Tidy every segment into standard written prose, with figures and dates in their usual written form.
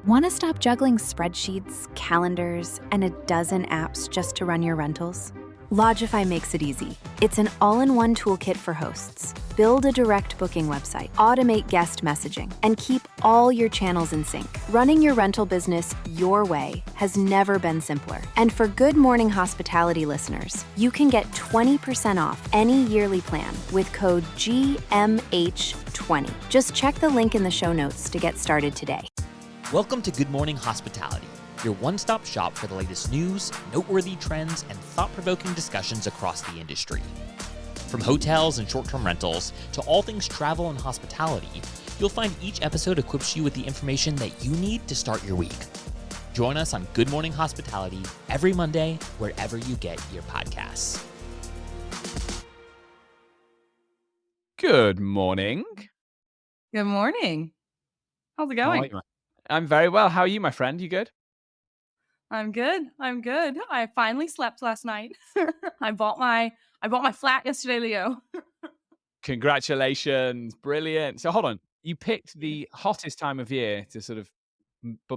Want to stop juggling spreadsheets, calendars, and a dozen apps just to run your rentals? Logify makes it easy. It's an all-in-one toolkit for hosts. Build a direct booking website, automate guest messaging, and keep all your channels in sync. Running your rental business your way has never been simpler. And for Good Morning Hospitality listeners, you can get 20% off any yearly plan with code GMH20. Just check the link in the show notes to get started today. Welcome to Good Morning Hospitality, your one-stop shop for the latest news, noteworthy trends, and thought-provoking discussions across the industry. From hotels and short-term rentals to all things travel and hospitality, you'll find each episode equips you with the information that you need to start your week. Join us on Good Morning Hospitality every Monday, wherever you get your podcasts. Good morning. Good morning. How's it How are going? you? I'm very well. How are you, my friend? You good? I'm good. I finally slept last night. I bought my flat yesterday, Leo. Congratulations. Brilliant. So hold on. You picked the hottest time of year to sort of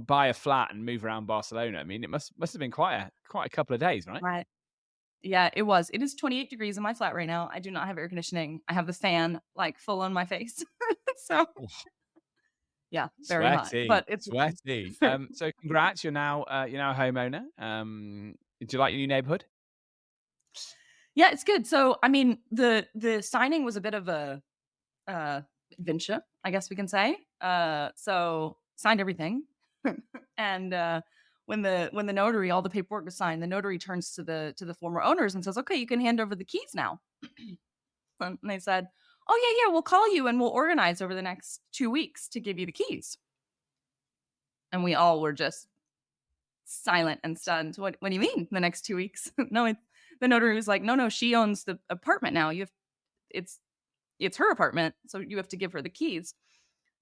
buy a flat and move around Barcelona. I mean, it must have been quite a couple of days, right? Right. Yeah, it was. It is 28 degrees in my flat right now. I do not have air conditioning. I have the fan like full on my face. So yeah, very hot. Sweaty. But it's Sweaty. So congrats. You're now a homeowner. Do you like your new neighborhood? yeah, it's good. So I mean, the signing was a bit of a adventure, I guess we can say. So signed everything, and when the notary, all the paperwork was signed, the notary turns to the former owners and says, "Okay, you can hand over the keys now." And they said, "Oh yeah, we'll call you and we'll organize over the next 2 weeks to give you the keys." And we all were just silent and stunned. What do you mean the next 2 weeks? No, the notary was like, "No, she owns the apartment now. It's it's her apartment, so you have to give her the keys."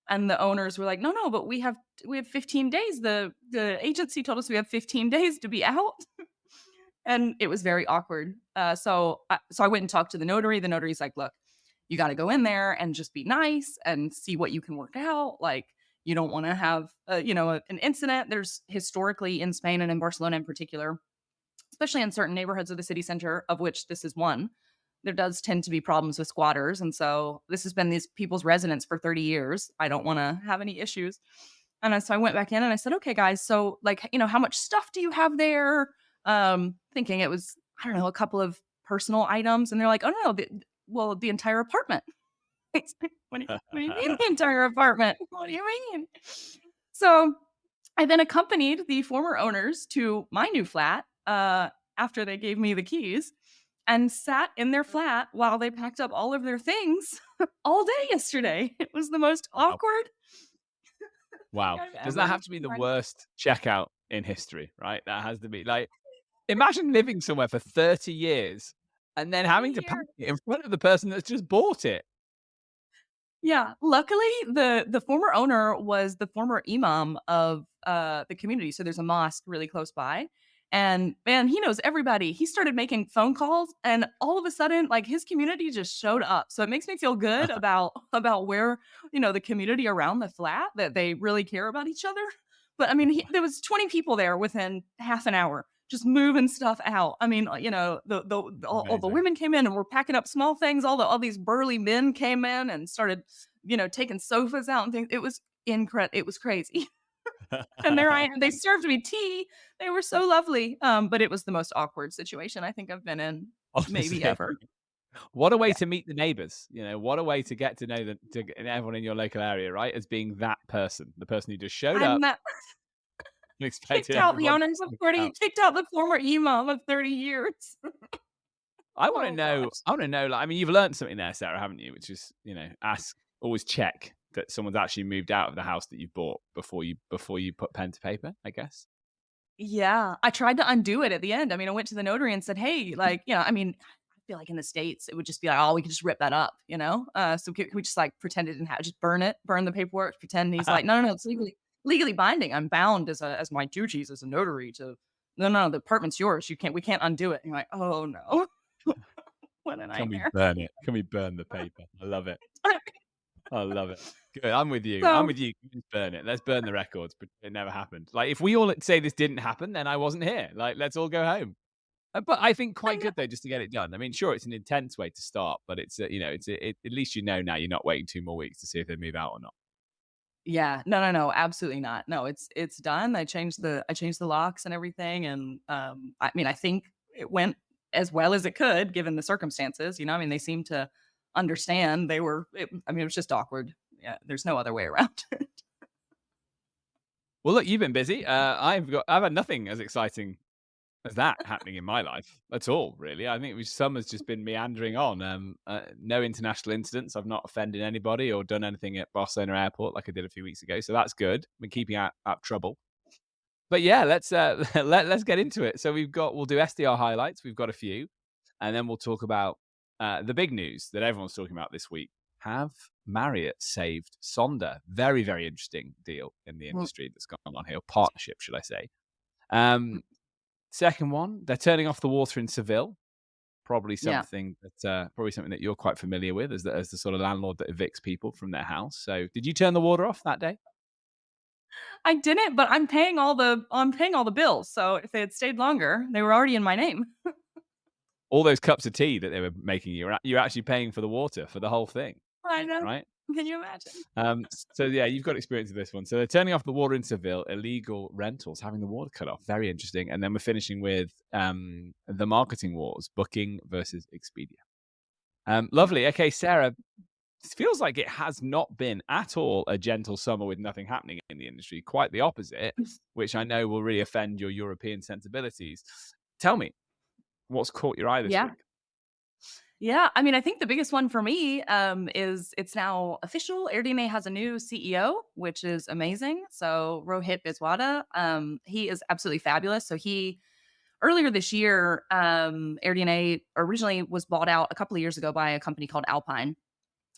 And the owners were like, "No, but we have 15 days. The agency told us we have 15 days to be out." And it was very awkward. So I went and talked to the notary. The notary's like, "Look, you got to go in there and just be nice and see what you can work out. Like, you don't want to have an incident." There's historically in Spain and in Barcelona in particular, especially in certain neighborhoods of the city center, of which this is one, there does tend to be problems with squatters. And so this has been these people's residence for 30 years. I don't want to have any issues. And so I went back in and I said, "Okay, guys, so like, how much stuff do you have there?" Thinking it was, I don't know, a couple of personal items. And they're like, "Oh, no, the entire apartment." What do you mean the entire apartment? What do you mean? So I then accompanied the former owners to my new flat after they gave me the keys, and sat in their flat while they packed up all of their things all day yesterday. It was the most awkward Wow. thing I've Does that ever have to be the experienced. worst checkout in history, right? That has to be like, imagine living somewhere for 30 years and then having to pack Here. it in front of the person that's just bought it. Yeah, luckily the former owner was the former imam of the community. So there's a mosque really close by. And man, he knows everybody. He started making phone calls and all of a sudden like his community just showed up. So it makes me feel good about where, the community around the flat, that they really care about each other. But I mean, there was 20 people there within half an hour just moving stuff out. I mean, all the Amazing. women came in and were packing up small things. All these burly men came in and started, taking sofas out and things. It was incredible. It was crazy. And there I am. They served me tea. They were so lovely. But it was the most awkward situation I think I've been in maybe Honestly, ever. what a way Yeah. to meet the neighbors. What a way to get to know everyone in your local area, right? As being that person, the person who just showed I'm up not and kicked expected out the everyone to owners of check 40, out. kicked out the former imam of 30 years. I want to Oh know. gosh. I want to know. Like, I mean, you've learned something there, Sarah, haven't you? Which is, always check that someone's actually moved out of the house that you bought before you put pen to paper, I guess. Yeah, I tried to undo it at the end. I mean, I went to the notary and said, "Hey, like, I mean, I feel like in the States, it would just be like, oh, we could just rip that up, you know? So can we just like pretend it didn't have, just burn the paperwork, pretend." He's like, "No, it's legally binding. I'm bound as my duties as a notary to, no, the apartment's yours. We can't undo it." And you're like, "Oh no." What a Can we nightmare. burn it? Can we burn the paper? I love it. I love it. Good. I'm with you. I'm So with you. Just burn it. Let's burn the records. But it never happened. Like if we all say this didn't happen, then I wasn't here. Like let's all go home. But I think I quite know. good though, just to get it done. I mean, sure, it's an intense way to start, but it's at least you know now you're not waiting 2 more weeks to see if they move out or not. Yeah. No, absolutely not. No, it's done. I changed the locks and everything, and, I mean, I think it went as well as it could given the circumstances, I mean, they seemed to understand. I mean, it was just awkward. Yeah, there's no other way around it. Well, look, you've been busy. I've had nothing as exciting as that happening in my life at all, really. I think summer's just been meandering on. No international incidents. I've not offended anybody or done anything at Barcelona Airport like I did a few weeks ago. So that's good. Been keeping out trouble. But yeah, let's let's get into it. So we'll do SDR highlights. We've got a few, and then we'll talk about the big news that everyone's talking about this week. Have Marriott saved Sonder? Very, very interesting deal in the Well, industry that's gone on here. Partnership, should I say? Second one, they're turning off the water in Seville. Probably yeah. something that you're quite familiar with as the sort of landlord that evicts people from their house. So, did you turn the water off that day? I didn't, but I'm paying all the bills, so if they had stayed longer, they were already in my name. All those cups of tea that they were making, you're actually paying for the water for the whole thing, I know. right? Can you imagine? So yeah, you've got experience with this one. So they're turning off the water in Seville, illegal rentals, having the water cut off. Very interesting. And then we're finishing with the marketing wars, Booking versus Expedia. Lovely. Okay, Sarah, it feels like it has not been at all a gentle summer with nothing happening in the industry. Quite the opposite, which I know will really offend your European sensibilities. Tell me, what's caught your eye this Yeah. week? Yeah, I mean, I think the biggest one for me, is it's now official. AirDNA has a new CEO, which is amazing. So Rohit Biswata, he is absolutely fabulous. So he earlier this year, AirDNA originally was bought out a couple of years ago by a company called Alpine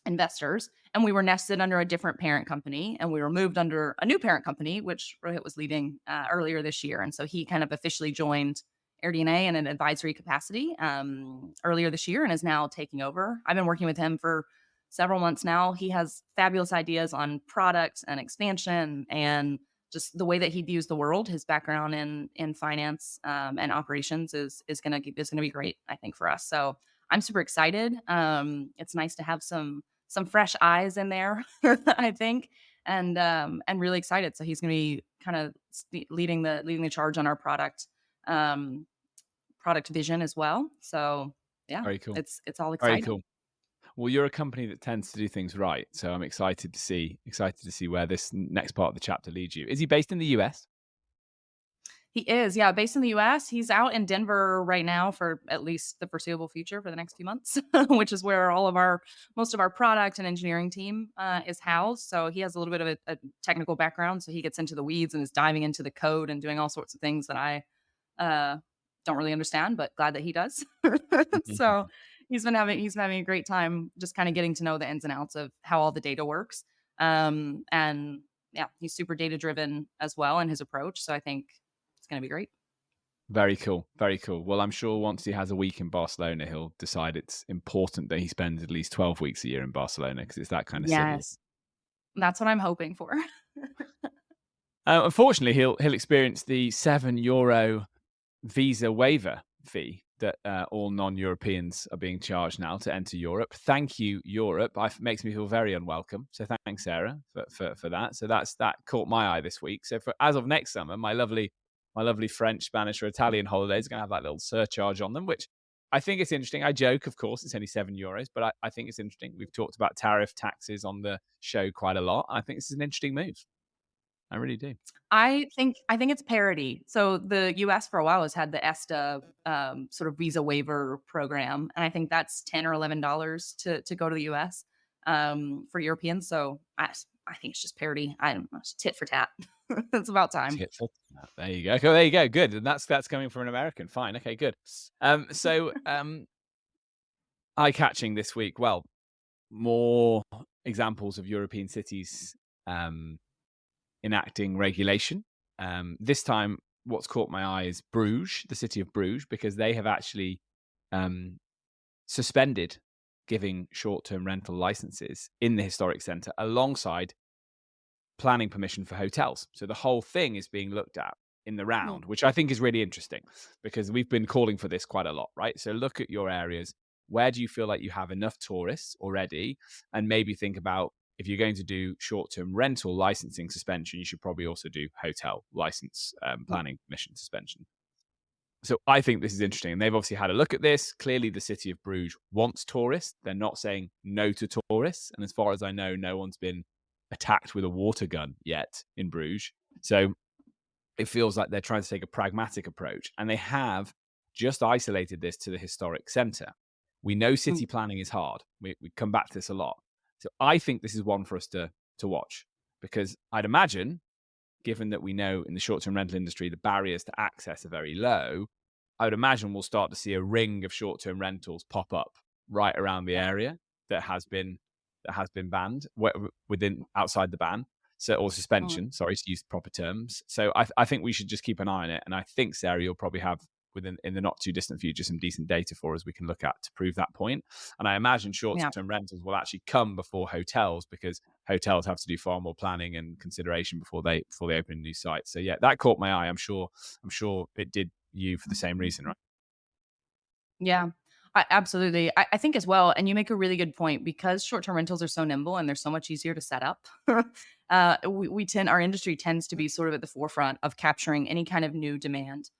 Investors, and we were nested under a different parent company, and we were moved under a new parent company, which Rohit was leading earlier this year. And so he kind of officially joined AirDNA in an advisory capacity earlier this year and is now taking over. I've been working with him for several months now. He has fabulous ideas on product and expansion and just the way that he views the world. His background in finance and operations is gonna be great, I think, for us. So I'm super excited. It's nice to have some fresh eyes in there, I think, and really excited. So he's going to be kind of leading the charge on our product vision as well. So yeah, Very cool. it's all Very exciting. cool. Well, you're a company that tends to do things right, so I'm excited to see where this next part of the chapter leads you. Is he based in the US? He is, yeah, based in the US. He's out in Denver right now for at least the foreseeable future for the next few months, which is where most of our product and engineering team is housed. So he has a little bit of a technical background. So he gets into the weeds and is diving into the code and doing all sorts of things that I don't really understand, but glad that he does. So he's been having a great time just kind of getting to know the ins and outs of how all the data works. And yeah, he's super data driven as well in his approach. So I think it's going to be great. Very cool. Very cool. Well, I'm sure once he has a week in Barcelona, he'll decide it's important that he spends at least 12 weeks a year in Barcelona because it's that kind of city. Yes. That's what I'm hoping for. Unfortunately, he'll experience the €7 visa waiver fee that all non-Europeans are being charged now to enter Europe. Thank you, Europe. Makes me feel very unwelcome. So thanks, Sarah, for that. So that caught my eye this week. So as of next summer, my lovely French, Spanish, or Italian holidays are going to have that little surcharge on them, which I think it's interesting. I joke, of course, it's only €7, but I think it's interesting. We've talked about tariff taxes on the show quite a lot. I think this is an interesting move. I really do. I think it's parity. So the US for a while has had the ESTA sort of visa waiver program, and I think that's $10 or $11 to go to the US for Europeans. So I think it's just parity. I don't know, it's tit for tat. It's about time. There you go. There you go. Good. And that's coming from an American. Fine. Okay, good. So eye-catching this week. Well, more examples of European cities enacting regulation. This time, what's caught my eye is Bruges, the city of Bruges, because they have actually suspended giving short-term rental licenses in the historic centre alongside planning permission for hotels. So the whole thing is being looked at in the round, which I think is really interesting because we've been calling for this quite a lot, right? So look at your areas. Where do you feel like you have enough tourists already? And maybe think about, if you're going to do short-term rental licensing suspension, you should probably also do hotel license planning permission suspension. So I think this is interesting. And they've obviously had a look at this. Clearly, the city of Bruges wants tourists. They're not saying no to tourists. And as far as I know, no one's been attacked with a water gun yet in Bruges. So it feels like they're trying to take a pragmatic approach. And they have just isolated this to the historic centre. We know city planning is hard. We come back to this a lot. So I think this is one for us to watch, because I'd imagine, given that we know in the short-term rental industry the barriers to access are very low, I would imagine we'll start to see a ring of short-term rentals pop up right around the area that has been banned within outside the ban, so, or suspension. Sorry, to use proper terms. So I think we should just keep an eye on it, and I think, Sarah, you'll probably have in the not too distant future some decent data for us we can look at to prove that point. And I imagine short-term rentals will actually come before hotels, because hotels have to do far more planning and consideration before they open new sites. So yeah, that caught my eye. I'm sure it did you for the same reason, right? Yeah, absolutely. I think as well, and you make a really good point, because short-term rentals are so nimble and they're so much easier to set up. Our industry tends to be sort of at the forefront of capturing any kind of new demand,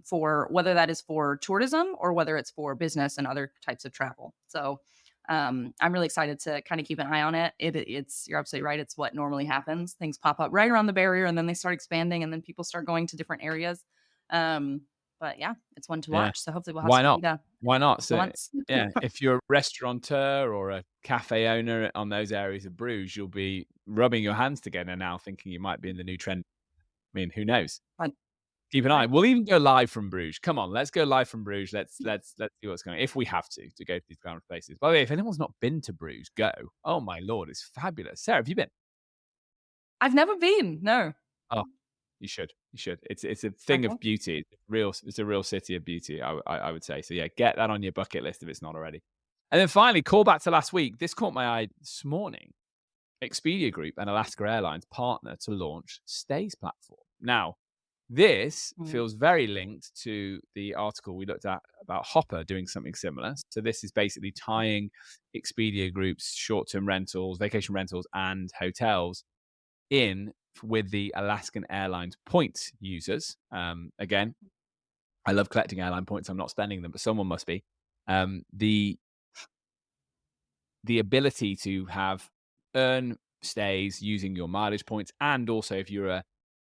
for whether that is for tourism or whether it's for business and other types of travel. So I'm really excited to kind of keep an eye on it. You're absolutely right. It's what normally happens. Things pop up right around the barrier and then they start expanding and then people start going to different areas. But yeah, it's one to watch. So hopefully we'll have some data. Why not? So Once. yeah, if you're a restaurateur or a cafe owner on those areas of Bruges, you'll be rubbing your hands together now, thinking you might be in the new trend. I mean, who knows? Fun. Keep an eye. We'll even go live from Bruges. Come on, let's go live from Bruges. Let's see what's going on. If we have to go to these kind of places. By the way, if anyone's not been to Bruges, go. Oh my Lord, it's fabulous. Sarah, have you been? I've never been. No. Oh, you should. You should. It's a thing of beauty. It's a real city of beauty, I would say. So yeah, get that on your bucket list if it's not already. And then finally, call back to last week. This caught my eye this morning. Expedia Group and Alaska Airlines partner to launch Stays platform. Now, this feels very linked to the article we looked at about Hopper doing something similar. So this is basically tying Expedia Group's short-term rentals, vacation rentals, and hotels in with the Alaskan Airlines points users. Again, I love collecting airline points. I'm not spending them, but someone must be. The ability to earn stays using your mileage points, and also if you're a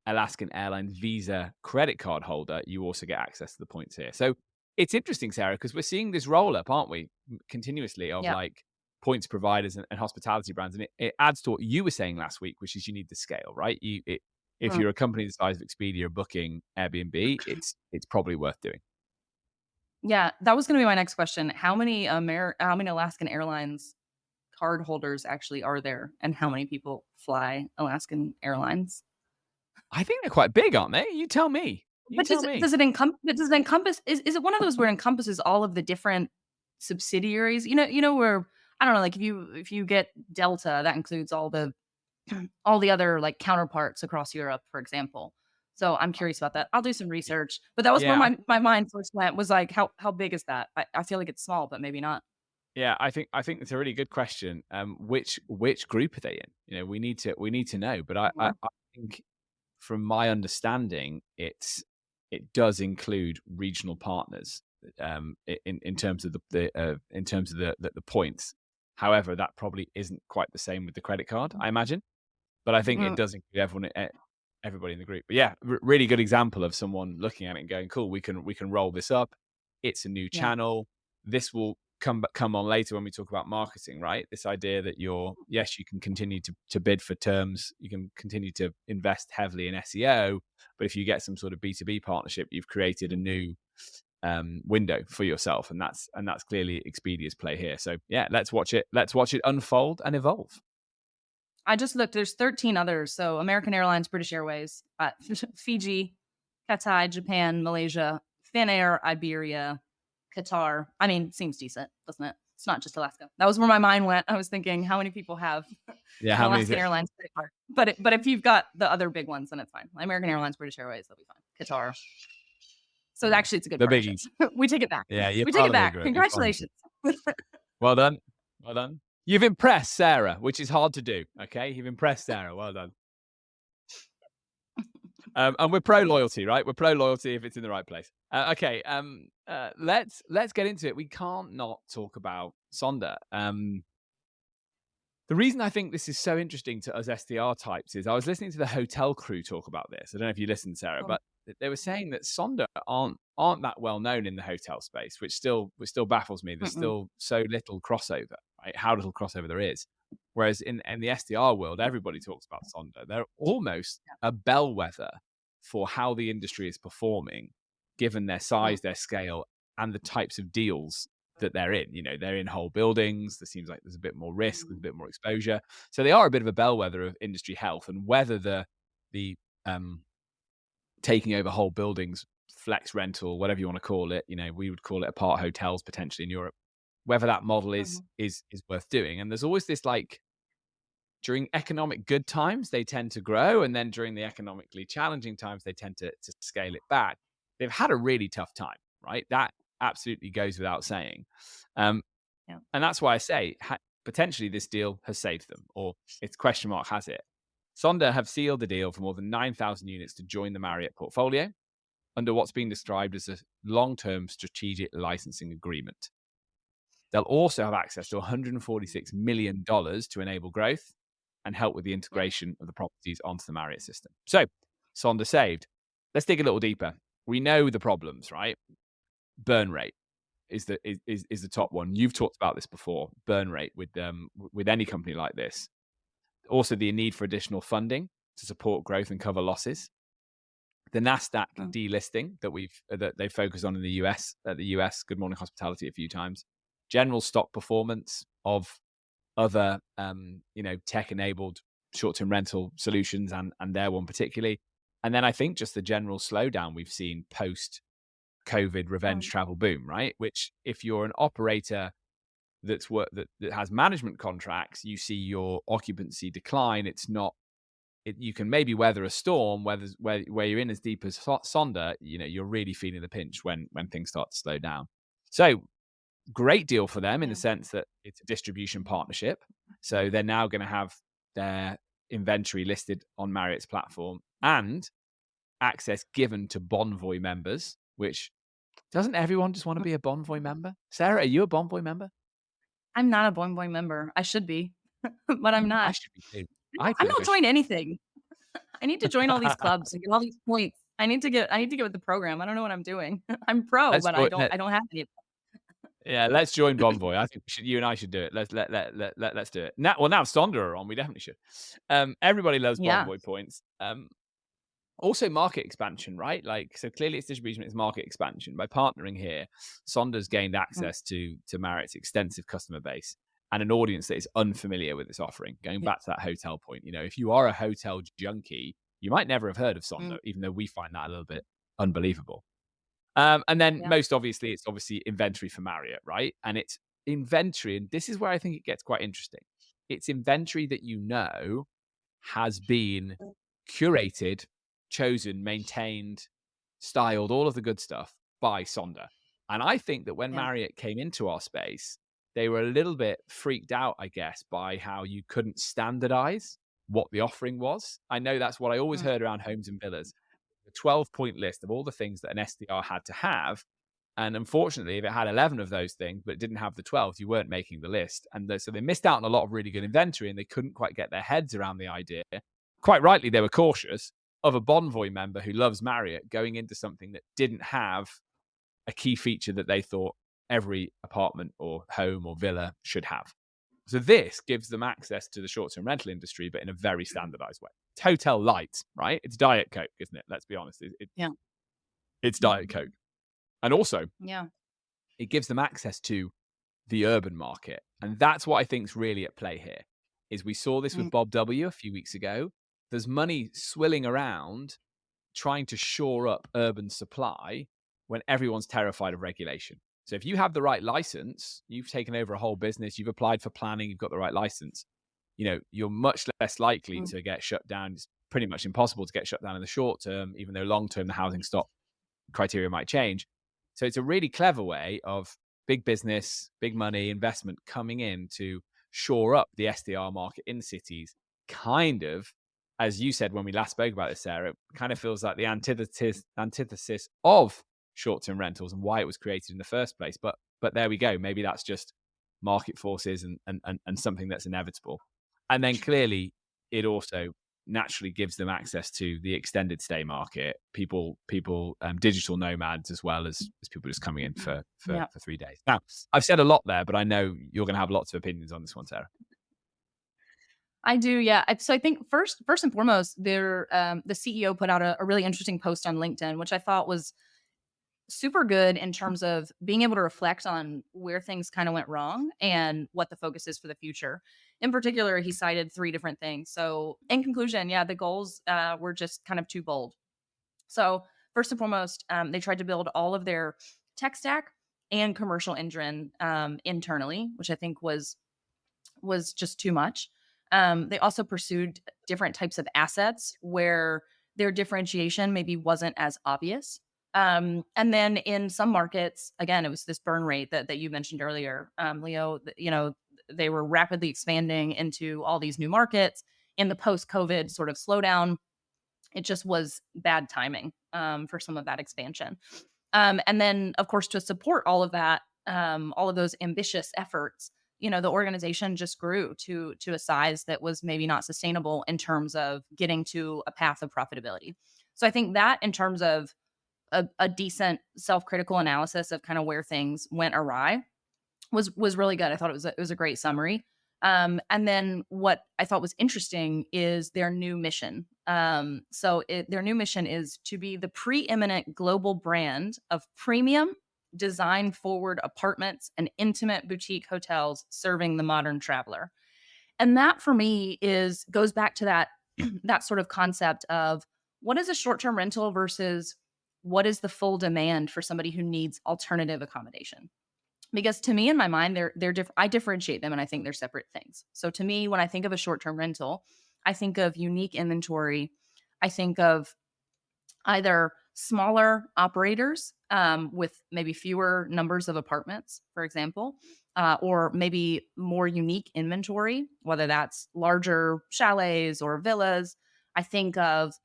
Alaskan Airlines Visa credit card holder, you also get access to the points here. So it's interesting, Sarah, because we're seeing this roll up, aren't we, continuously, of like points providers and hospitality brands. And it adds to what you were saying last week, which is you need the scale, right? If you're a company the size of Expedia booking Airbnb, it's probably worth doing. Yeah, that was going to be my next question. How many Alaskan Airlines card holders actually are there, and how many people fly Alaskan Airlines? I think they're quite big, aren't they? You tell me. Does it encompass? Is it one of those where it encompasses all of the different subsidiaries? You know where, I don't know, like if you get Delta, that includes all the other like counterparts across Europe, for example. So I'm curious about that. I'll do some research. But that was where my mind first went, was like, how big is that? I feel like it's small, but maybe not. Yeah, I think it's a really good question. Which group are they in? You know, we need to know. But I think, from my understanding, it does include regional partners in terms of the points. However, that probably isn't quite the same with the credit card, I imagine. But I think it does include everybody in the group. But yeah, really good example of someone looking at it and going, "Cool, we can roll this up. It's a new channel. This will come on later when we talk about marketing, right? This idea that you can continue to bid for terms, you can continue to invest heavily in SEO, but if you get some sort of B2B partnership, you've created a new window for yourself, and that's clearly Expedia's play here. So yeah, let's watch it unfold and evolve. I just looked. There's 13 others. So American Airlines, British Airways, Fiji, Cathay, Japan, Malaysia, Finnair, Iberia, Qatar. I mean, seems decent, doesn't it? It's not just Alaska. That was where my mind went. I was thinking, how many people have Yeah, an how many is Alaskan it? Airlines credit card? But if you've got the other big ones, then it's fine. American Airlines, British Airways, they'll be fine. Qatar. So actually, it's a good The partnership. biggies. We take it back. Yeah, you're We take part it of the back. group. You're part of the Congratulations. Well done. Well done. You've impressed Sarah, which is hard to do. Okay, you've impressed Sarah. Well done. And we're pro loyalty, right? We're pro loyalty if it's in the right place. Okay. Let's get into it. We can't not talk about Sonder. The reason I think this is so interesting to us SDR types is I was listening to the hotel crew talk about this. I don't know if you listened, Sarah, but they were saying that Sonder aren't that well known in the hotel space, which still baffles me. There's still so little crossover, right? How little crossover there is. Whereas in the SDR world, everybody talks about Sonder. They're almost a bellwether for how the industry is performing, given their size, their scale, and the types of deals that they're in. You know, they're in whole buildings. There seems like there's a bit more risk, there's a bit more exposure. So they are a bit of a bellwether of industry health, and whether the taking over whole buildings, flex rental, whatever you want to call it, you know, we would call it apart hotels potentially in Europe, whether that model is worth doing. And there's always this, like, during economic good times, they tend to grow, and then during the economically challenging times, they tend to scale it back. They've had a really tough time, right? That absolutely goes without saying. And that's why I say potentially this deal has saved them, or it's question mark has it. Sonder have sealed the deal for more than 9,000 units to join the Marriott portfolio under what's been described as a long-term strategic licensing agreement. They'll also have access to $146 million to enable growth and help with the integration of the properties onto the Marriott system. So, Sonder saved. Let's dig a little deeper. We know the problems, right? Burn rate is the top one. You've talked about this before. Burn rate with any company like this. Also, the need for additional funding to support growth and cover losses. The Nasdaq delisting that they focus on in the US, Good Morning Hospitality a few times. General stock performance of other tech-enabled short-term rental solutions and their one particularly. And then I think just the general slowdown we've seen post-COVID revenge travel boom, right? Which, if you're an operator that has management contracts, you see your occupancy decline. You can maybe weather a storm where you're in as deep as Sonder, you know, you're really feeling the pinch when things start to slow down. So great deal for them in the sense that it's a distribution partnership. So they're now going to have their inventory listed on Marriott's platform and access given to Bonvoy members, which doesn't everyone just want to be a Bonvoy member? Sarah, are you a Bonvoy member? I'm not a Bonvoy member. I should be, but I'm not. I should be too. I'm not joining anything. I need to join all these clubs and get all these points. I need to get with the program. I don't know what I'm doing. I'm pro, but I don't have any of them. Yeah, let's join Bonvoy. I think you and I should do it. Let's do it. Now Sonder are on, we definitely should. Everybody loves Bonvoy points. Also market expansion, right? Like, so clearly it's distribution, it's market expansion. By partnering here, Sonder's gained access to Marriott's extensive customer base and an audience that is unfamiliar with this offering. Going back to that hotel point, you know, if you are a hotel junkie, you might never have heard of Sonder, even though we find that a little bit unbelievable. And then most obviously, it's obviously inventory for Marriott, right? And it's inventory, and this is where I think it gets quite interesting. It's inventory that, you know, has been curated, chosen, maintained, styled, all of the good stuff by Sonder. And I think that when Marriott came into our space, they were a little bit freaked out, I guess, by how you couldn't standardize what the offering was. I know that's what I always heard around homes and villas. The 12-point list of all the things that an SDR had to have. And unfortunately, if it had 11 of those things, but it didn't have the 12, you weren't making the list. And so they missed out on a lot of really good inventory, and they couldn't quite get their heads around the idea. Quite rightly, they were cautious of a Bonvoy member who loves Marriott going into something that didn't have a key feature that they thought every apartment or home or villa should have. So this gives them access to the short-term rental industry, but in a very standardized way. It's hotel light, right? It's Diet Coke, isn't it? Let's be honest. It's Diet Coke. And also, it gives them access to the urban market. And that's what I think is really at play here, is we saw this with Bob W. a few weeks ago. There's money swilling around trying to shore up urban supply when everyone's terrified of regulation. So if you have the right license, you've taken over a whole business, you've applied for planning, you've got the right license, you're much less likely to get shut down. It's pretty much impossible to get shut down in the short term, even though long term the housing stock criteria might change. So it's a really clever way of big business, big money investment coming in to shore up the SDR market in cities. Kind of, as you said when we last spoke about this, Sarah, it kind of feels like the antithesis of short-term rentals and why it was created in the first place. But there we go. Maybe that's just market forces and something that's inevitable. And then clearly it also naturally gives them access to the extended stay market, people, digital nomads, as well as people just coming in for 3 days. Now, I've said a lot there, but I know you're going to have lots of opinions on this one, Sarah. I do, yeah. So I think first and foremost, the CEO put out a really interesting post on LinkedIn, which I thought was super good in terms of being able to reflect on where things kind of went wrong and what the focus is for the future. In particular, he cited 3 different things. So in conclusion, the goals were just kind of too bold. So first and foremost, they tried to build all of their tech stack and commercial engine internally, which I think was just too much. They also pursued different types of assets where their differentiation maybe wasn't as obvious. And then in some markets, again, it was this burn rate that you mentioned earlier, Leo. They were rapidly expanding into all these new markets in the post-COVID sort of slowdown. It just was bad timing for some of that expansion. And then, of course, to support all of that, all of those ambitious efforts, the organization just grew to a size that was maybe not sustainable in terms of getting to a path of profitability. So I think that in terms of a decent self-critical analysis of kind of where things went awry was really good. I thought it was a great summary. And then what I thought was interesting is their new mission. Their new mission is to be the preeminent global brand of premium design forward apartments and intimate boutique hotels serving the modern traveler. And that for me goes back to that that sort of concept of what is a short-term rental versus what is the full demand for somebody who needs alternative accommodation. Because to me, in my mind, they're different. I differentiate them, and I think they're separate things. So to me, when I think of a short-term rental, I think of unique inventory. I think of either smaller operators with maybe fewer numbers of apartments, for example, or maybe more unique inventory, whether that's larger chalets or villas. I think of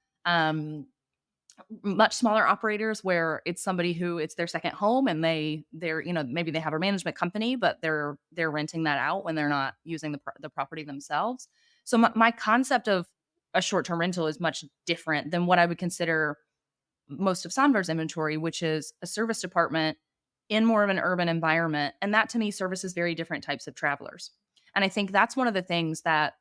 much smaller operators where it's somebody who it's their second home and they're maybe they have a management company, but they're renting that out when they're not using the property themselves. So my concept of a short-term rental is much different than what I would consider most of Sonders' inventory, which is a service department in more of an urban environment. And that to me services very different types of travelers. And I think that's one of the things that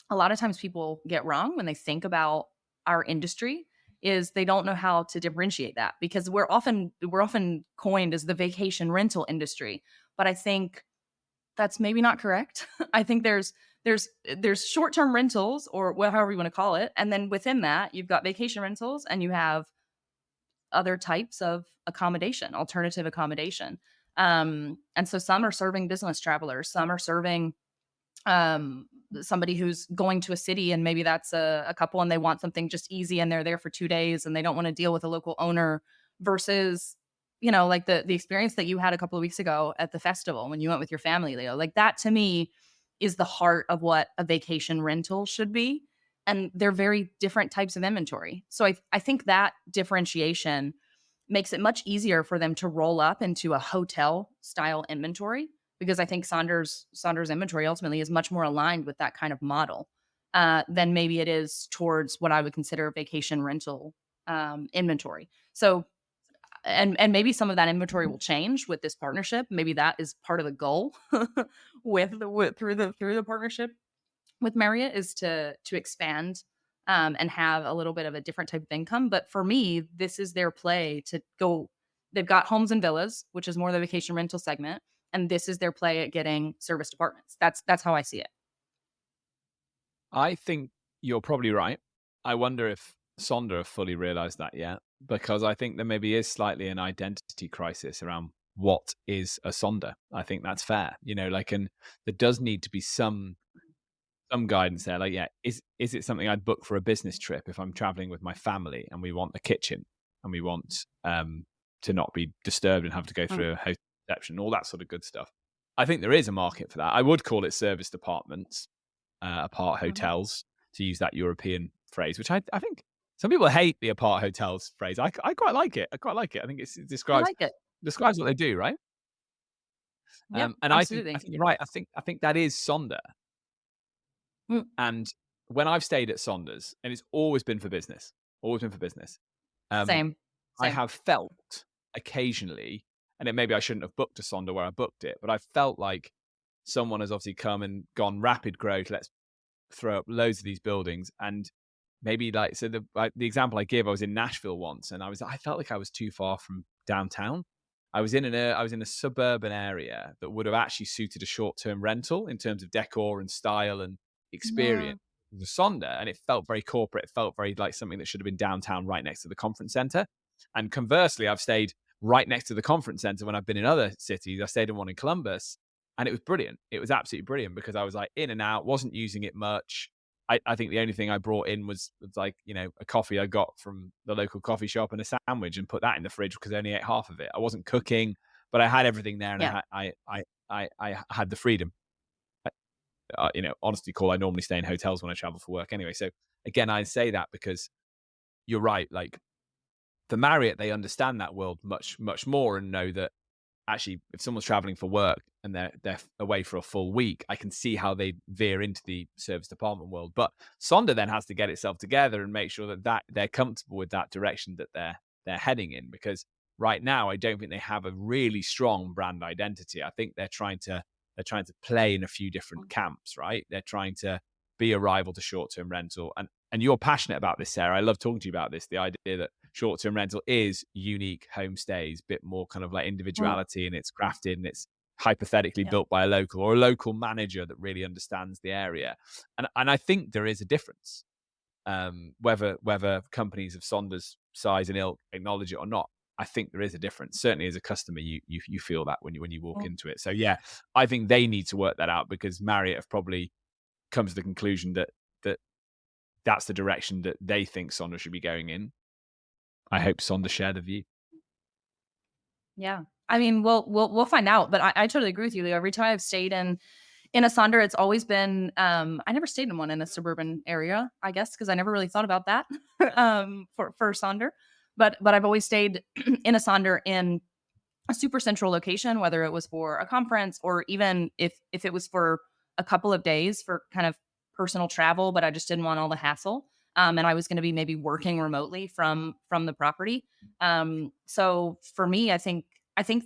a lot of times people get wrong when they think about our industry is they don't know how to differentiate that, because we're often coined as the vacation rental industry. But I think that's maybe not correct. I think there's short-term rentals, or however you want to call it. And then within that, you've got vacation rentals and you have other types of accommodation, alternative accommodation. And so some are serving business travelers, some are serving somebody who's going to a city and maybe that's a couple and they want something just easy and they're there for 2 days and they don't want to deal with a local owner, versus, like the experience that you had a couple of weeks ago at the festival when you went with your family, Leo. Like that to me is the heart of what a vacation rental should be. And they're very different types of inventory. So I think that differentiation makes it much easier for them to roll up into a hotel style inventory, because I think Sonders inventory ultimately is much more aligned with that kind of model than maybe it is towards what I would consider vacation rental inventory. So, and maybe some of that inventory will change with this partnership. Maybe that is part of the goal through the partnership with Marriott, is to expand and have a little bit of a different type of income. But for me, this is their play to go. They've got homes and villas, which is more the vacation rental segment. And this is their play at getting serviced apartments. That's how I see it. I think you're probably right. I wonder if Sonder have fully realized that yet, because I think there maybe is slightly an identity crisis around what is a Sonder. I think that's fair, and there does need to be some guidance there. Like, yeah, is it something I'd book for a business trip if I'm traveling with my family and we want a kitchen and we want to not be disturbed and have to go through a hotel reception, all that sort of good stuff. I think there is a market for that. I would call it service departments, apart hotels, to use that European phrase, which I think some people hate the apart hotels phrase. I quite like it. I think it I describes like it. what they do, right? Yep, And I think absolutely. you're right. I think that is Sonder. Mm, And when I've stayed at Sonders, and it's always been for business, um, same. I Same. have felt occasionally, and maybe I shouldn't have booked a Sonder where I booked it, but I felt like someone has obviously come and gone rapid growth. Let's throw up loads of these buildings, and maybe the example I give, I was in Nashville once, and I felt like I was too far from downtown. I was in a suburban area that would have actually suited a short-term rental in terms of decor and style and Yeah. experience. It was a Sonder, and it felt very corporate. It felt very like something that should have been downtown, right next to the conference center. And conversely, I've stayed right next to the conference center when I've been in other cities. I stayed in one in Columbus, and it was brilliant. It was absolutely brilliant because I was like in and out, wasn't using it much. I think the only thing I brought in was like, a coffee I got from the local coffee shop and a sandwich, and put that in the fridge because I only ate half of it. I wasn't cooking, but I had everything there, and Yeah. I had the freedom. Honestly, Cole, I normally stay in hotels when I travel for work anyway. So again, I say that because you're right. Like, for Marriott, they understand that world much, much more and know that actually, if someone's traveling for work and they're away for a full week, I can see how they veer into the service department world. But Sonder then has to get itself together and make sure that they're comfortable with that direction that they're heading in. Because right now, I don't think they have a really strong brand identity. I think they're trying to play in a few different camps, right? They're trying to be a rival to short-term rental. And you're passionate about this, Sarah. I love talking to you about this. The idea that short-term rental is unique homestays, bit more kind of like Mm, individuality, and it's crafted and it's hypothetically yeah. built by a local or a local manager that really understands the area. And I think there is a difference, whether companies of Sonders size and ilk acknowledge it or not. I think there is a difference. Certainly, as a customer, you feel that when you walk Mm, into it. So yeah, I think they need to work that out because Marriott have probably come to the conclusion that that's the direction that they think Sonder should be going in. I hope Sonder share the view. yeah. I mean, we'll find out, but I totally agree with you, Leo. Every time I've stayed in a Sonder, it's always been I never stayed in one in a suburban area, I guess, because I never really thought about that for Sonder. But I've always stayed in a Sonder in a super central location, whether it was for a conference or even if it was for a couple of days for kind of personal travel, but I just didn't want all the hassle. And I was going to be maybe working remotely from the property. So for me, I think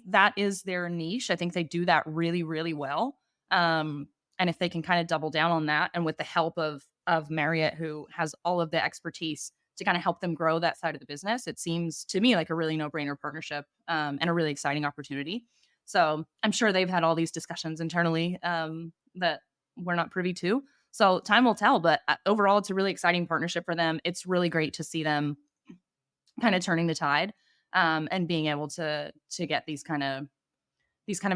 that is their niche. I think they do that really, really well. And if they can kind of double down on that, and with the help of Marriott, who has all of the expertise to kind of help them grow that side of the business, it seems to me like a really no-brainer partnership, and a really exciting opportunity. So I'm sure they've had all these discussions internally, that we're not privy to. So time will tell, but overall, it's a really exciting partnership for them. It's really great to see them kind of turning the tide, and being able to get these kind of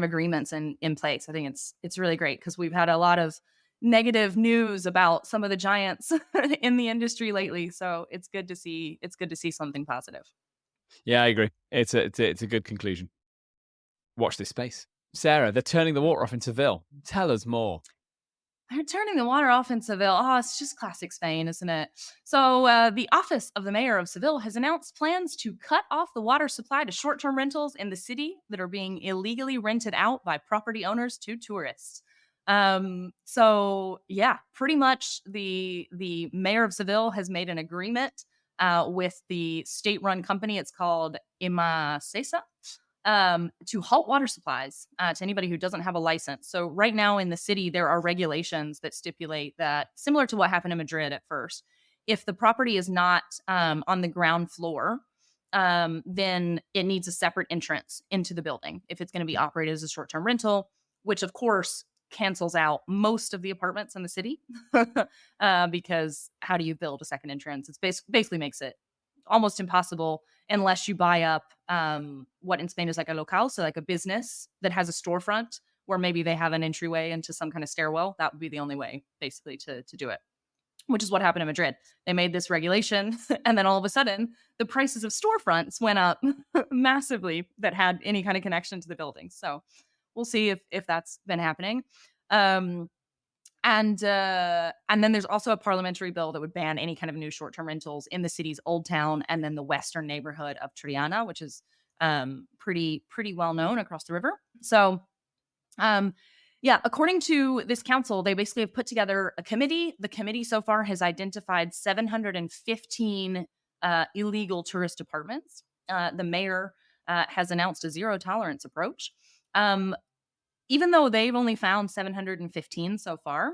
agreements in place. I think it's really great because we've had a lot of negative news about some of the giants in the industry lately. So it's good to see something positive. Yeah, I agree. It's a good conclusion. Watch this space. Sarah, they're turning the water off in Seville. Tell us more. They're turning the water off in Seville. Oh, it's just classic Spain, isn't it? So, the office of the mayor of Seville has announced plans to cut off the water supply to short term rentals in the city that are being illegally rented out by property owners to tourists. So yeah, pretty much the mayor of Seville has made an agreement with the state run company. It's called Imacesa, to halt water supplies to anybody who doesn't have a license. So right now in the city, there are regulations that stipulate that, similar to what happened in Madrid at first, if the property is not on the ground floor, then it needs a separate entrance into the building if it's going to be operated as a short-term rental, which of course cancels out most of the apartments in the city. Because how do you build a second entrance? It's basically makes it almost impossible. unless you buy up what in Spain is like a local, so like a business that has a storefront where maybe they have an entryway into some kind of stairwell. That would be the only way, basically, to do it, which is what happened in Madrid. They made this regulation, and then all of a sudden, the prices of storefronts went up massively that had any kind of connection to the building. So we'll see if that's been happening. And then there's also a parliamentary bill that would ban any kind of new short-term rentals in the city's Old Town and then the western neighborhood of Triana, which is pretty well known across the river. So, according to this council, they basically have put together a committee. The committee so far has identified 715 illegal tourist apartments. The mayor has announced a zero tolerance approach. Even though they've only found 715 so far,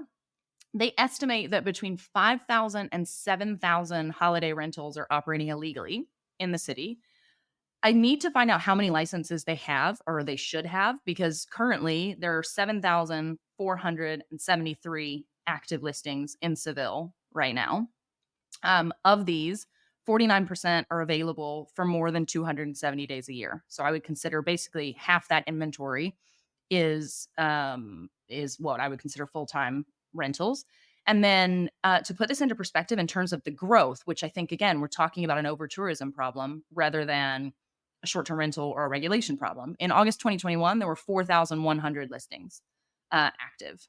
they estimate that between 5,000 and 7,000 holiday rentals are operating illegally in the city. I need to find out how many licenses they have or they should have, because currently there are 7,473 active listings in Seville right now. Of these, 49% are available for more than 270 days a year. So I would consider basically half that inventory is what I would consider full-time rentals. And then to put this into perspective in terms of the growth, which I think, again, we're talking about an over-tourism problem rather than a short-term rental or a regulation problem. In August 2021, there were 4,100 listings active,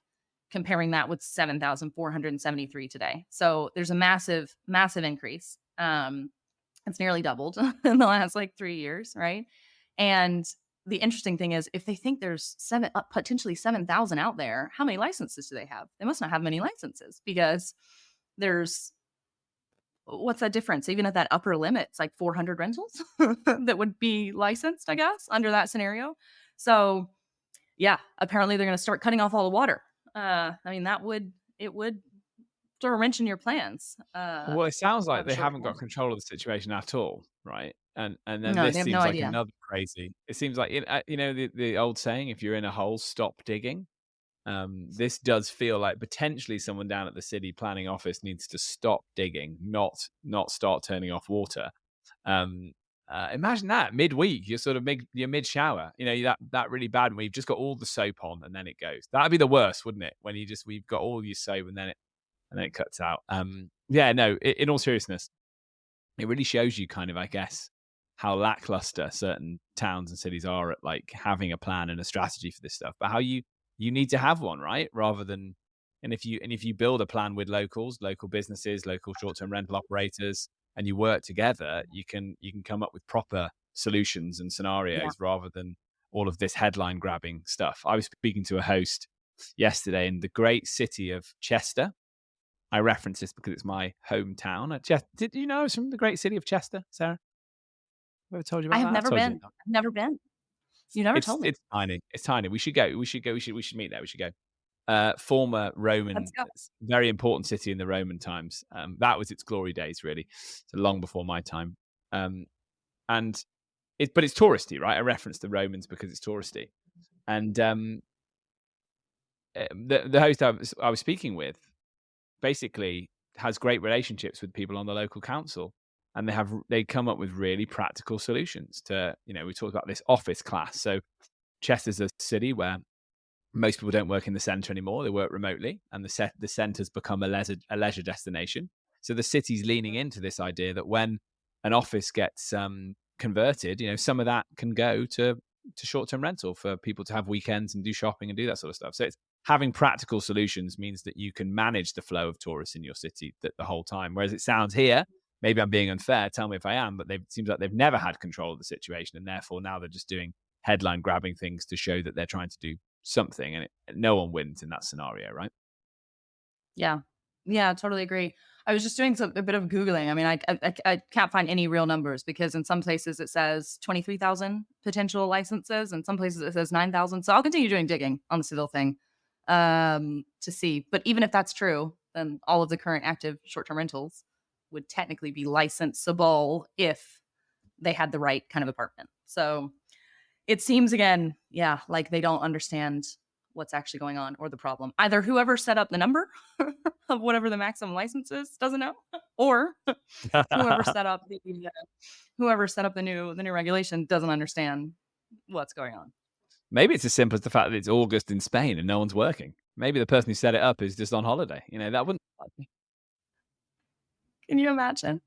comparing that with 7,473 today. So there's a massive increase. It's nearly doubled in the last 3 years, right? And the interesting thing is, if they think there's potentially 7,000 out there, how many licenses do they have? They must not have many licenses, because there's, what's that difference? Even at that upper limit, it's 400 rentals that would be licensed, I guess, under that scenario. So yeah, apparently they're going to start cutting off all the water. It would throw a wrench in your plans. Well, it sounds like they haven't got term. control of the situation at all, right? And then No, this they have seems no like idea. another crazy. It seems like the old saying, if you're in a hole, stop digging. This does feel like potentially someone down at the city planning office needs to stop digging, not start turning off water. Imagine that midweek, you're sort of mid shower, that really bad when you've just got all the soap on and then it goes. That'd be the worst, wouldn't it? When we've got all your soap and then it cuts out. In all seriousness, it really shows you kind of, I guess, how lackluster certain towns and cities are at having a plan and a strategy for this stuff, but how you need to have one, right? Rather than, and if you build a plan with local businesses, local short-term rental operators, and you work together, you can come up with proper solutions and scenarios rather than all of this headline grabbing stuff. I was speaking to a host yesterday in the great city of Chester. I reference this because it's my hometown. Did you know I was from the great city of Chester, Sarah? Have I ever told you about I that? have never been. I've never been. You never told me. It's tiny. It's tiny. We should go. We should meet there. We should go. Former Roman, Let's go. very important city in the Roman times. That was its glory days, really. So long before my time. But it's touristy, right? I reference the Romans because it's touristy. And the host I was speaking with basically has great relationships with people on the local council, and they come up with really practical solutions to, we talked about this office class. So Chester's a city where most people don't work in the centre anymore. They work remotely, and the centre's become a leisure destination. So the city's leaning into this idea that when an office gets converted, some of that can go to short-term rental for people to have weekends and do shopping and do that sort of stuff. So it's having practical solutions means that you can manage the flow of tourists in your city the whole time. Whereas it sounds here, maybe I'm being unfair, tell me if I am, but it seems like they've never had control of the situation, and therefore now they're just doing headline grabbing things to show that they're trying to do something, and no one wins in that scenario, right? Yeah, totally agree. I was just doing a bit of Googling. I mean, I can't find any real numbers, because in some places it says 23,000 potential licenses, and some places it says 9,000. So I'll continue doing digging on the Seville thing to see. But even if that's true, then all of the current active short-term rentals would technically be licensable if they had the right kind of apartment. So it seems, again, like they don't understand what's actually going on or the problem. Either whoever set up the number of whatever the maximum license is doesn't know, or whoever set up the new regulation doesn't understand what's going on. Maybe it's as simple as the fact that it's August in Spain and no one's working. Maybe the person who set it up is just on holiday. That wouldn't. Can you imagine?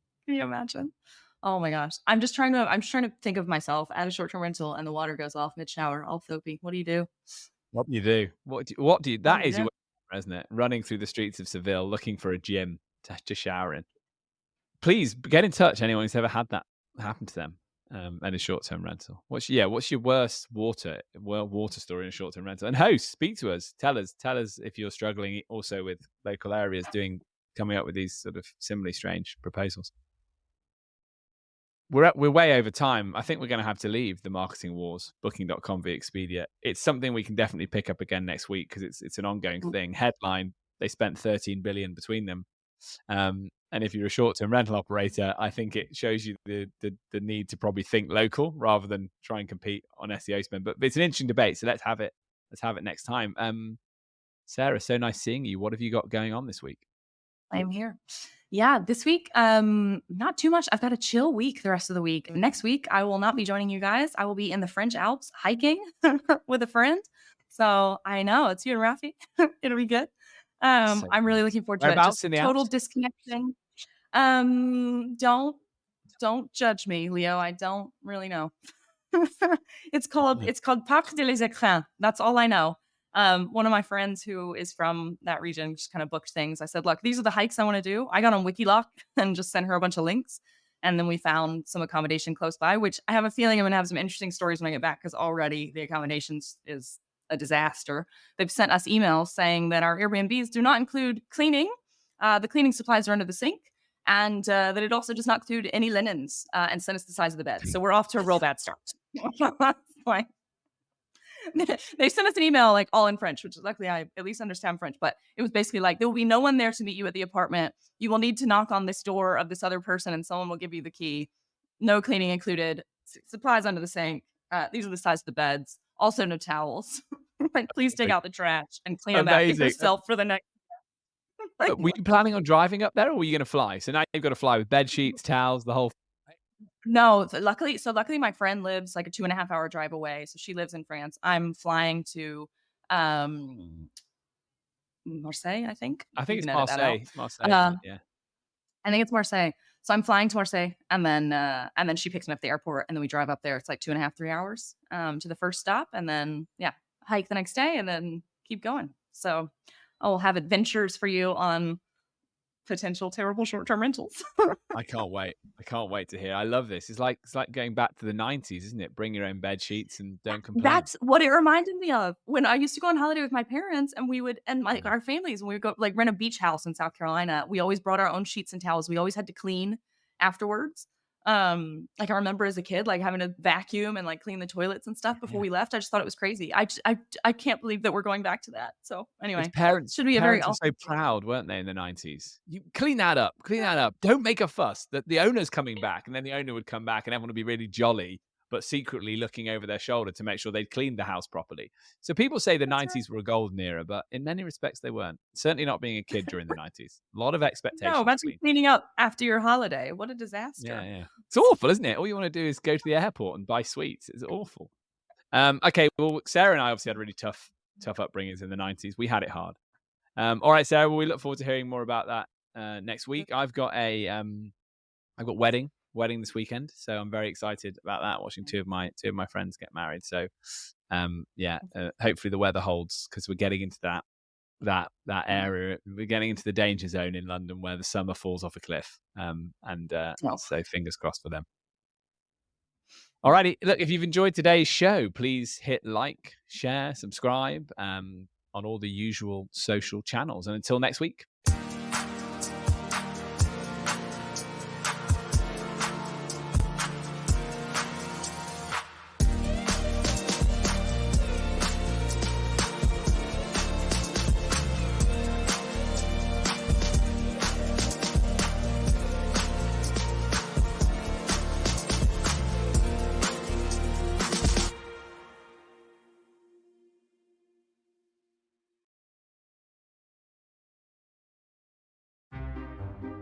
Oh my gosh. I'm just trying to think of myself at a short-term rental and the water goes off mid-shower, all soapy. What do you do? What do you do? That is your, isn't it? Running through the streets of Seville looking for a gym to shower in. Please get in touch, anyone who's ever had that happen to them at a short-term rental. What's your worst water story in a short-term rental? And host, speak to us. Tell us if you're struggling also with local areas coming up with these sort of similarly strange proposals. We're way over time. I think we're going to have to leave the marketing wars, Booking.com via Expedia. It's something we can definitely pick up again next week because it's an ongoing thing. Headline: they spent 13 billion between them. And if you're a short-term rental operator, I think it shows you the need to probably think local rather than try and compete on SEO spend. But it's an interesting debate, so let's have it next time. Sarah, so nice seeing you. What have you got going on this week? I'm here. Yeah, this week, not too much. I've got a chill week the rest of the week. Next week, I will not be joining you guys. I will be in the French Alps hiking with a friend. So I know it's you and Rafi. It'll be good. I'm really looking forward to it. Just total disconnecting. Don't judge me, Leo. I don't really know. It's called Parc des Écrins. That's all I know. One of my friends who is from that region just kind of booked things. I said, look, these are the hikes I want to do. I got on Wikiloc and just sent her a bunch of links. And then we found some accommodation close by, which I have a feeling I'm going to have some interesting stories when I get back because already the accommodations is a disaster. They've sent us emails saying that our Airbnbs do not include cleaning. The cleaning supplies are under the sink. And that it also does not include any linens and send us the size of the bed. So we're off to a real bad start. Like, they sent us an email like all in French, which luckily I at least understand French, but it was basically like, there will be no one there to meet you at the apartment. You will need to knock on this door of this other person and someone will give you the key. No cleaning included. Supplies under the sink. These are the size of the beds. Also no towels. Like, please take out the trash and clean them out yourself for the next. Like, were you planning on driving up there or were you going to fly? So now you've got to fly with bed sheets, towels, the whole. No, luckily my friend lives like a 2.5 hour drive away. So she lives in France. I'm flying to Marseille, I think. I think it's Marseille. Yeah. I think it's Marseille. So I'm flying to Marseille and then she picks me up at the airport and then we drive up there. It's like 2.5, 3 hours to the first stop and then hike the next day and then keep going. So I'll have adventures for you on potential terrible short-term rentals. I can't wait to hear. I love this. It's like going back to the 90s, isn't it? Bring your own bed sheets and don't complain. That's what it reminded me of when I used to go on holiday with my parents and we would our families when we would go like rent a beach house in South Carolina. We always brought our own sheets and towels. We always had to clean afterwards. Like I remember as a kid, like having to vacuum and like clean the toilets and stuff before we left. I just thought it was crazy. I can't believe that we're going back to that. So anyway, parents should be so proud, weren't they, in the 90s? You clean that up. Don't make a fuss. That the owner's coming back, and then the owner would come back, and everyone would be really jolly, but secretly looking over their shoulder to make sure they'd cleaned the house properly. So people say the 90s were a golden era, but in many respects they weren't. Certainly not being a kid during the 90s. A lot of expectations. No, imagine cleaning up after your holiday. What a disaster. Yeah. It's awful, isn't it? All you want to do is go to the airport and buy sweets. It's awful. Okay, well, Sarah and I obviously had really tough upbringings in the 90s. We had it hard. All right, Sarah, well, we look forward to hearing more about that next week. I've got wedding this weekend, so I'm very excited about that, watching two of my friends get married. So hopefully the weather holds because we're getting into that area. We're getting into the danger zone in London where the summer falls off a cliff, so fingers crossed for them. Alrighty, look, if you've enjoyed today's show, please hit like, share, subscribe on all the usual social channels, and until next week.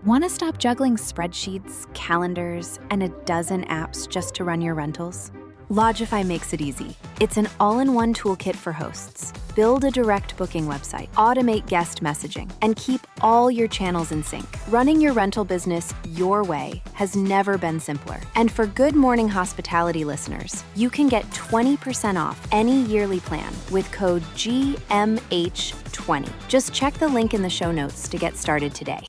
Want to stop juggling spreadsheets, calendars, and a dozen apps just to run your rentals? Lodgify makes it easy. It's an all-in-one toolkit for hosts. Build a direct booking website, automate guest messaging, and keep all your channels in sync. Running your rental business your way has never been simpler. And for Good Morning Hospitality listeners, you can get 20% off any yearly plan with code GMH20. Just check the link in the show notes to get started today.